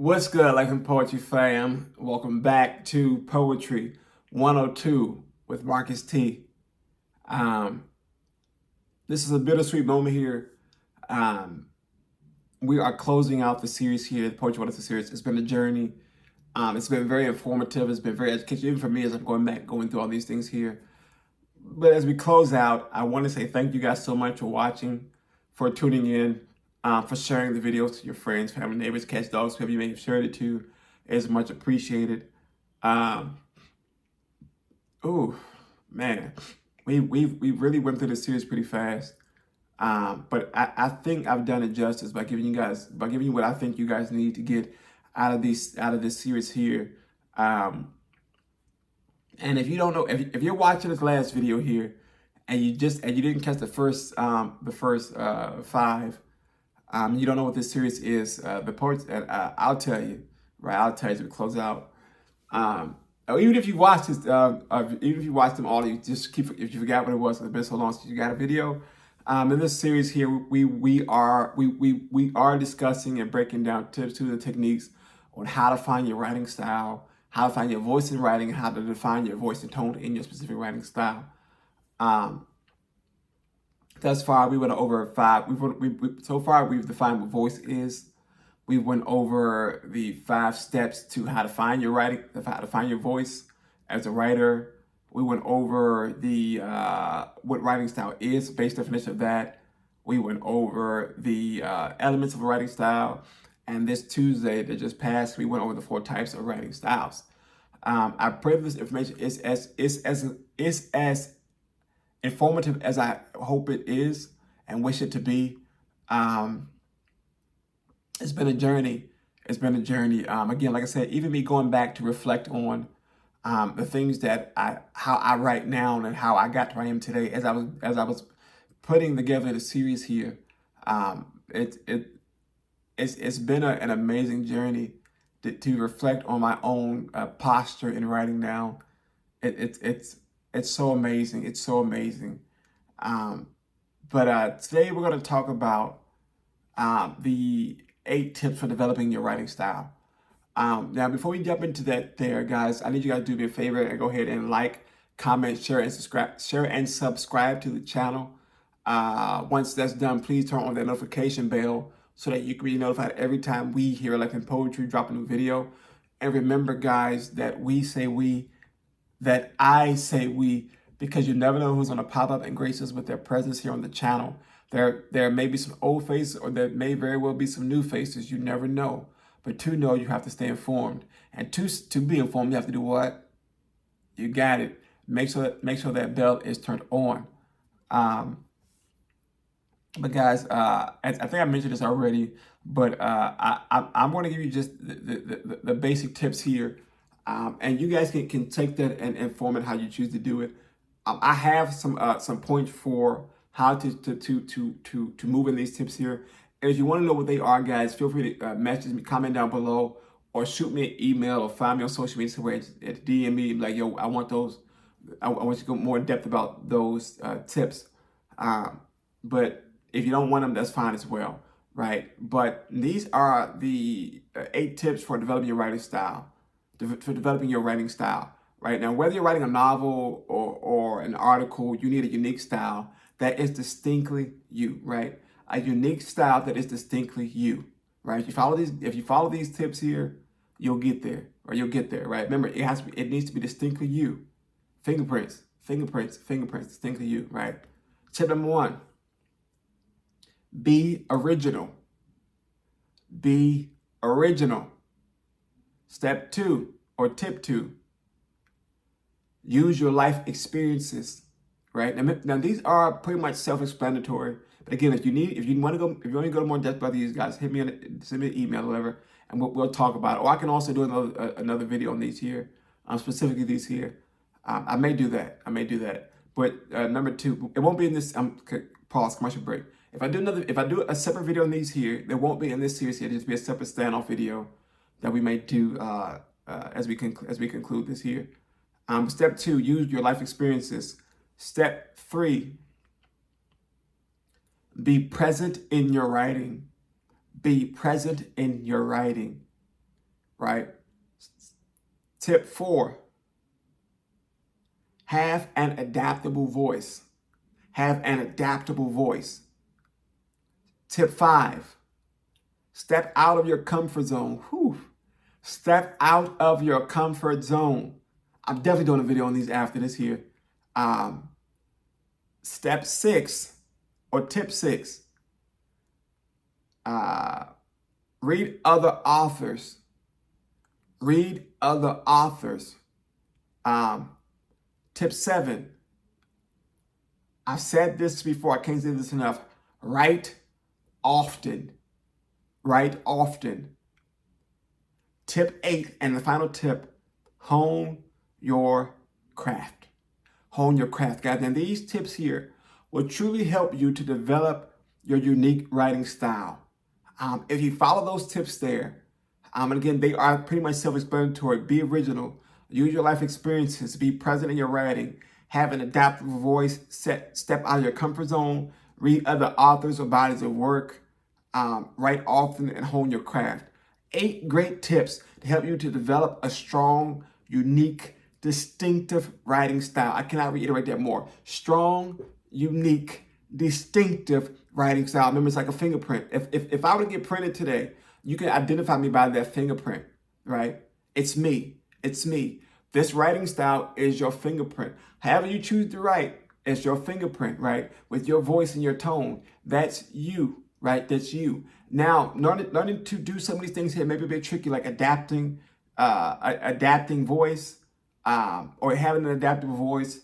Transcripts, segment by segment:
What's good, Life and Poetry fam? Welcome back to Poetry 102 with Marcus T. Um, this is a bittersweet moment here. Um, we are closing out the series here, the Poetry 102 series. It's been a journey. It's been very informative. It's been very educational, even for me as I'm going through all these things here. But as we close out, I want to say thank you guys so much for watching, for tuning in, for sharing the videos to your friends, family, neighbors, cats, dogs, whoever you may have shared it to. It's much appreciated. Um, oh man, we really went through this series pretty fast. But I think I've done it justice by giving you what I think you guys need to get out of this series here. Um, and if you don't know, if you're watching this last video here and you didn't catch the first five, you don't know what this series is. The poets, I'll tell you, right? I'll tell you as we close out. Or even if you watched this, even if you watched them all, you just if you forgot what it was, it's been so long since you got a video. In this series here, we are discussing and breaking down tips to the techniques on how to find your writing style, how to find your voice in writing, and how to define your voice and tone in your specific writing style. Um, thus far, we went over five. So far we've defined what voice is. We went over the 5 steps to how to find your writing, how to find your voice as a writer. We went over the what writing style is, base definition of that. We went over the elements of a writing style. And this Tuesday that just passed, we went over the 4 types of writing styles. I pray this information is as informative as I hope it is and wish it to be. It's been a journey. It's been a journey. Again, like I said, even me going back to reflect on the things that how I write now and how I got to where I am today, as I was putting together the series here. It's been an amazing journey to reflect on my own posture in writing now. It's so amazing. It's so amazing. Um, but today we're going to talk about the 8 tips for developing your writing style. Now, before we jump into that, guys, I need you guys to do me a favor and go ahead and like, comment, share, and subscribe to the channel. Once that's done, please turn on that notification bell so that you can be notified every time we here at Life and Poetry drop a new video. And remember, guys, that I say we, because you never know who's going to pop up and grace us with their presence here on the channel. There may be some old faces, or there may very well be some new faces. You never know. But to know, you have to stay informed. And to be informed, you have to do what? You got it. Make sure that bell is turned on. But guys, I think I mentioned this already, but I'm going to give you just the basic tips here, and you guys can take that and inform it how you choose to do it. I have some points for how to move in these tips here. And if you want to know what they are, guys, feel free to message me, comment down below, or shoot me an email, or find me on social media somewhere at DM me like, yo, I want those. I want you to go more in depth about those tips. But if you don't want them, that's fine as well, right? But these are the 8 tips for developing your writing style, right? Now, whether you're writing a novel or an article, you need a unique style that is distinctly you, right? A unique style that is distinctly you, right? If you follow these tips here, you'll get there, right? Remember, it needs to be distinctly you. Fingerprints, distinctly you, right? Tip number 1. Be original. Be original. Step 2, or tip 2, use your life experiences, right? Now these are pretty much self-explanatory. But again, if you want to go to more depth about these, guys, send me an email or whatever, and we'll talk about it. Or I can also do another video on these here, specifically these here. I may do that. But number 2, it won't be in this. Pause. Commercial break. If I do a separate video on these here, there won't be in this series here. There'll just be a separate standoff video that we may do as we conclude this here. Step 2, use your life experiences. Step 3, be present in your writing. Be present in your writing. right? Tip 4, have an adaptable voice. Have an adaptable voice. Tip 5, step out of your comfort zone. Whew. Step out of your comfort zone. I'm definitely doing a video on these after this here. Step 6, or tip 6, read other authors. Read other authors. Tip 7, I've said this before, I can't say this enough. Write often. Write often. Tip 8, and the final tip, hone your craft. Hone your craft, guys. And these tips here will truly help you to develop your unique writing style. If you follow those tips there, and again, they are pretty much self-explanatory. Be original. Use your life experiences. Be present in your writing. Have an adaptable voice. Step out of your comfort zone. Read other authors or bodies of work. Write often and hone your craft. 8 great tips to help you to develop a strong, unique, distinctive writing style. I cannot reiterate that more. Strong, unique, distinctive writing style. Remember, it's like a fingerprint. If I were to get printed today, you can identify me by that fingerprint, right? It's me. It's me. This writing style is your fingerprint. However you choose to write, it's your fingerprint, right? With your voice and your tone. That's you, right? That's you. Now, learning to do some of these things here may be a bit tricky, like adapting voice, or having an adaptable voice,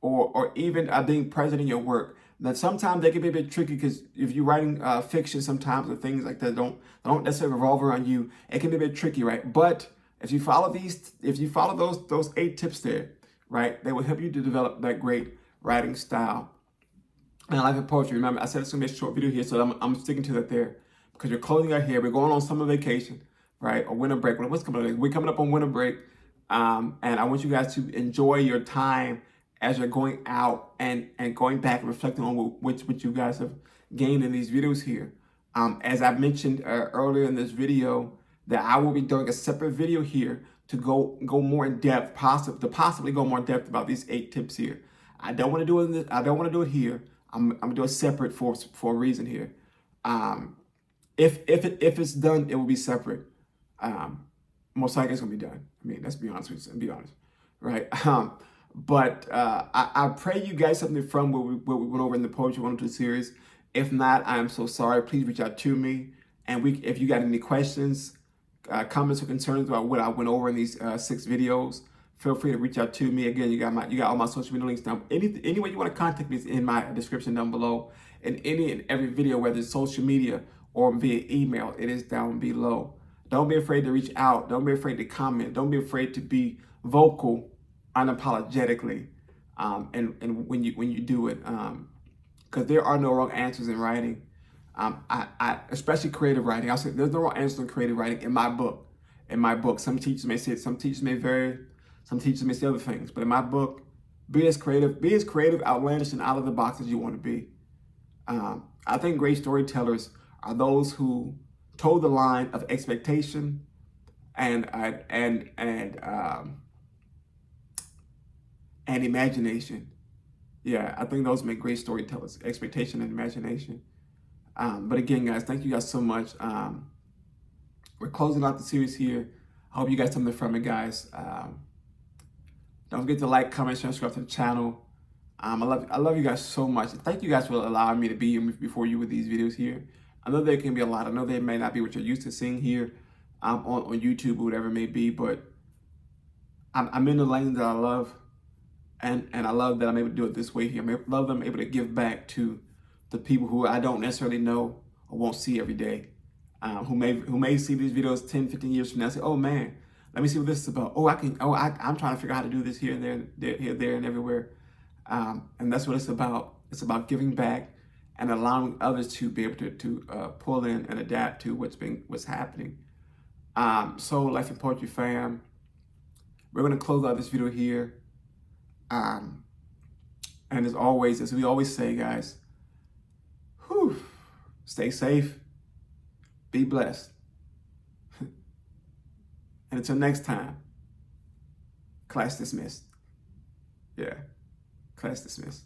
or even being present in your work. Now, sometimes they can be a bit tricky because if you're writing fiction, sometimes or things like that don't necessarily revolve around you. It can be a bit tricky, right? But if you follow those 8 tips there, right, they will help you to develop that great writing style. And life and poetry. Remember, I said it's gonna be a short video here, so I'm sticking to that there because you're closing out here. We're going on summer vacation, right, or winter break. What's coming up? We're coming up on winter break, and I want you guys to enjoy your time as you're going out and going back and reflecting on what you guys have gained in these videos here. As I mentioned earlier in this video, that I will be doing a separate video here to go more in depth, possibly go more in depth about these 8 tips here. I don't want to do it. I don't want to do it here. I'm gonna do it separate for a reason here. If it's done, it will be separate. Most likely it's gonna be done. I mean, let's be honest with you. Be honest, right? But I pray you guys something from what we went over in the Poetry 102 series. If not, I am so sorry. Please reach out to me. And if you got any questions, comments or concerns about what I went over in these 6 videos, feel free to reach out to me. Again, you got all my social media links down. Any way you want to contact me is in my description down below. And any and every video, whether it's social media or via email, it is down below. Don't be afraid to reach out. Don't be afraid to comment. Don't be afraid to be vocal unapologetically, and when you do it, because there are no wrong answers in writing. I especially creative writing. I'll say there's no wrong answers in creative writing in my book. In my book, some teachers may say it, some teachers may vary, some teachers may say other things. But in my book, be as creative, outlandish, and out of the box as you want to be. I think great storytellers are those who toe the line of expectation and imagination. Yeah, I think those make great storytellers, expectation and imagination. But again, guys, thank you guys so much. We're closing out the series here. I hope you guys something from it, guys. Don't forget to like, comment, share, subscribe to the channel. I love you guys so much. Thank you guys for allowing me to be here before you with these videos here. I know there can be a lot. I know they may not be what you're used to seeing here on YouTube or whatever it may be, but I'm in the lane that I love. And I love that I'm able to do it this way here. I love that I'm able to give back to the people who I don't necessarily know or won't see every day, who may see these videos 10, 15 years from now and say, oh man, let me see what this is about. I'm trying to figure out how to do this here and there and everywhere. And that's what it's about. It's about giving back and allowing others to be able to pull in and adapt to what's happening. So Life and Poetry fam, we're gonna close out this video here. And as always, as we always say, guys, stay safe, be blessed. And until next time, class dismissed. Yeah, class dismissed.